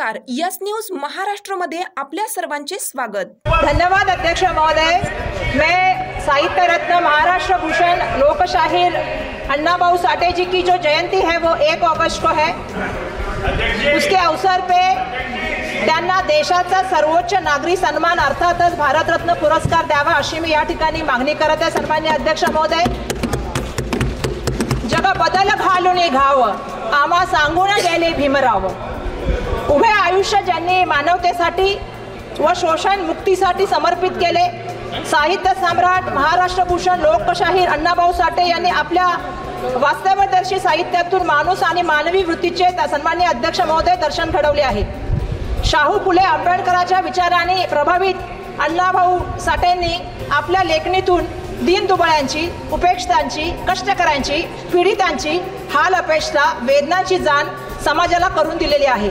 नमस्कार, yes news Maharashtra मध्ये आपल्या सर्वांचे स्वागत। धन्यवाद अध्यक्ष महोदय। मैं साहित्य रत्न महाराष्ट्र भूषण लोकशाहीर अन्ना भाऊ साठे जी की जो जयंती है वो 1 अगस्त को है। उसके अवसर पे त्यांना देशाचा सर्वोच्च नागरी सन्मान अर्थातच भारतरत्न पुरस्कार द्यावा अशी मी या ठिकाणी मागणी करत आहे। सन्माननीय अध्यक्ष महोदय, जग बदल घालून घाव आम्हा सांगून गेले भीमराव। उभे आयुष्य ज्यांनी मानवतेसाठी व शोषण मुक्तीसाठी समर्पित केले, साहित्य सम्राट महाराष्ट्र भूषण लोकशाहीर अण्णाभाऊ साठे यांनी आपल्या वास्तवदर्शी साहित्यातून माणूस आणि मानवी वृत्तीचे सन्माननीय अध्यक्ष महोदय दर्शन घडवले आहे। शाहू फुले आंबेडकरांच्या विचारांनी प्रभावित अण्णाभाऊ साठेंनी आपल्या लेखणीतून दीनदुबळ्यांची, उपेक्षितांची, कष्टकऱ्यांची, पीडितांची हाल अपेक्षा वेदनांची जाण समाजाला करून दिलेली आहे।